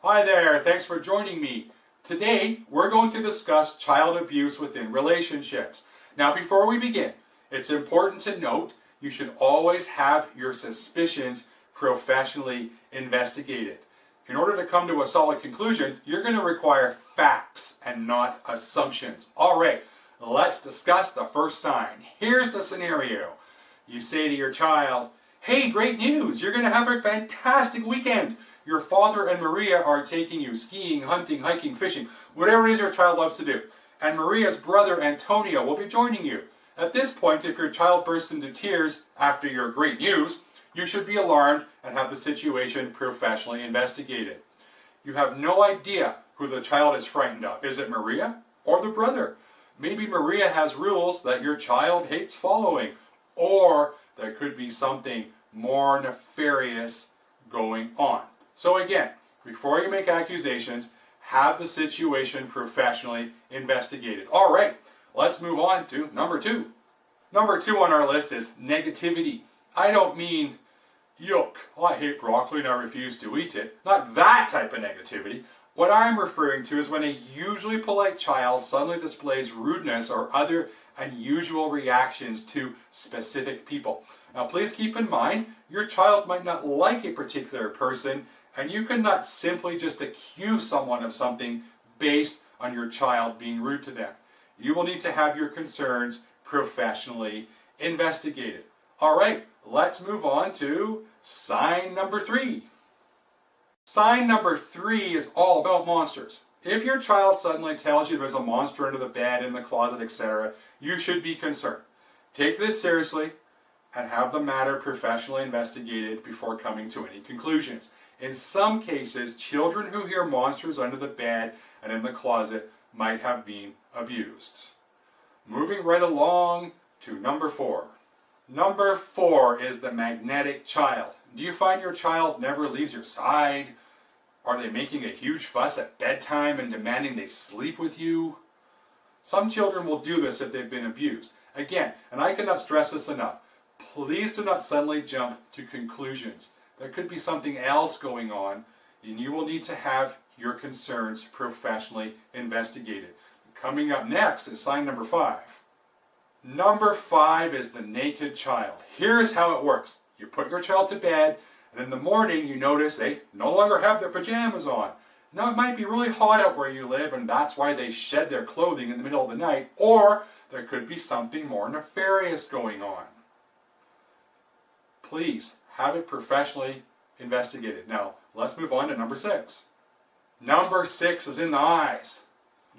Hi there, thanks for joining me. Today, we're going to discuss child abuse within relationships. Now, before we begin, it's important to note you should always have your suspicions professionally investigated. In order to come to a solid conclusion, you're going to require facts and not assumptions. All right, let's discuss the first sign. Here's the scenario. You say to your child, "Hey, great news! You're going to have a fantastic weekend. Your father and Maria are taking you skiing, hunting, hiking, fishing, whatever it is your child loves to do. And Maria's brother Antonio will be joining you." At this point, if your child bursts into tears after your great news, you should be alarmed and have the situation professionally investigated. You have no idea who the child is frightened of. Is it Maria or the brother? Maybe Maria has rules that your child hates following, or there could be something more nefarious going on. So again, before you make accusations, have the situation professionally investigated. All right, let's move on to number two. Number two on our list is negativity. I don't mean, "Yuck, I hate broccoli and I refuse to eat it." Not that type of negativity. What I'm referring to is when a usually polite child suddenly displays rudeness or other unusual reactions to specific people. Now please keep in mind, your child might not like a particular person, and you cannot simply just accuse someone of something based on your child being rude to them. You will need to have your concerns professionally investigated. All right, let's move on to sign number three. Sign number three is all about monsters. If your child suddenly tells you there's a monster under the bed, in the closet, etc., you should be concerned. Take this seriously and have the matter professionally investigated before coming to any conclusions. In some cases, children who hear monsters under the bed and in the closet might have been abused. Moving right along to number four. Number four is the magnetic child. Do you find your child never leaves your side? Are they making a huge fuss at bedtime and demanding they sleep with you? Some children will do this if they've been abused. Again, and I cannot stress this enough, please do not suddenly jump to conclusions. There could be something else going on, and you will need to have your concerns professionally investigated. Coming up next is sign number five. Number five is the naked child. Here's how it works. You put your child to bed, and in the morning you notice they no longer have their pajamas on. Now it might be really hot out where you live, and that's why they shed their clothing in the middle of the night, or there could be something more nefarious going on. Please have it professionally investigated. Now, let's move on to number six. Number six is in the eyes.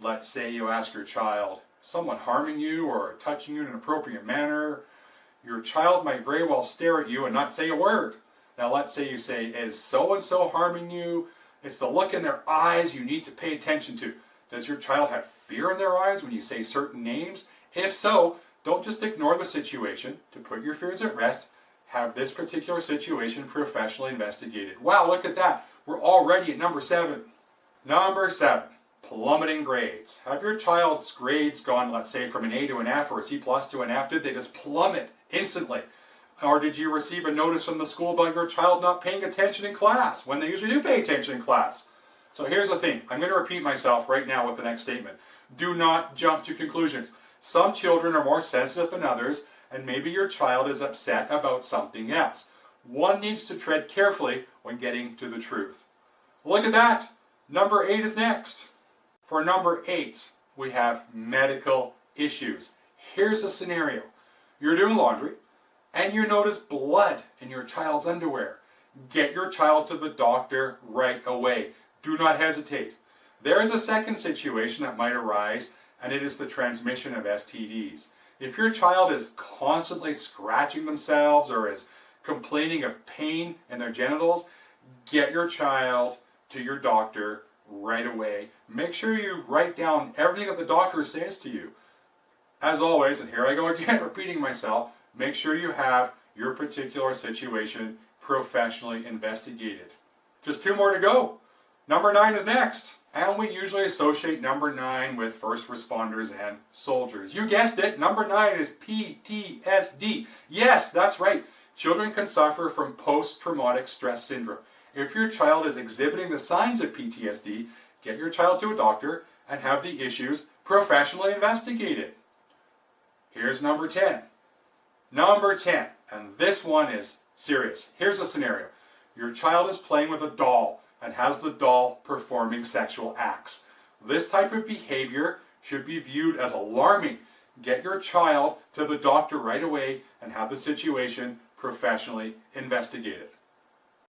Let's say you ask your child, someone harming you or touching you in an appropriate manner. Your child might very well stare at you and not say a word. Now, let's say you say, "Is so-and-so harming you?" It's the look in their eyes you need to pay attention to. Does your child have fear in their eyes when you say certain names? If so, don't just ignore the situation. To put your fears at rest, have this particular situation professionally investigated. Wow, look at that. We're already at number seven. Number seven, plummeting grades. Have your child's grades gone, let's say, from an A to an F or a C plus to an F? Did they just plummet instantly? Or did you receive a notice from the school about your child not paying attention in class when they usually do pay attention in class? So here's the thing. I'm going to repeat myself right now with the next statement. Do not jump to conclusions. Some children are more sensitive than others, and maybe your child is upset about something else. One needs to tread carefully when getting to the truth. Look at that. Number 8 is next. For number 8, we have medical issues. Here's a scenario. You're doing laundry, and you notice blood in your child's underwear. Get your child to the doctor right away. Do not hesitate. There is a second situation that might arise, and it is the transmission of STDs. If your child is constantly scratching themselves or is complaining of pain in their genitals, get your child to your doctor right away. Make sure you write down everything that the doctor says to you. As always, and here I go again repeating myself, make sure you have your particular situation professionally investigated. Just 2 more to go. Number 9 is next. And we usually associate number 9 with first responders and soldiers. You guessed it, number 9 is PTSD. Yes, that's right. Children can suffer from post-traumatic stress syndrome. If your child is exhibiting the signs of PTSD, get your child to a doctor and have the issues professionally investigated. Here's number 10. Number 10, and this one is serious. Here's a scenario. Your child is playing with a doll and has the doll performing sexual acts. This type of behavior should be viewed as alarming. Get your child to the doctor right away and have the situation professionally investigated.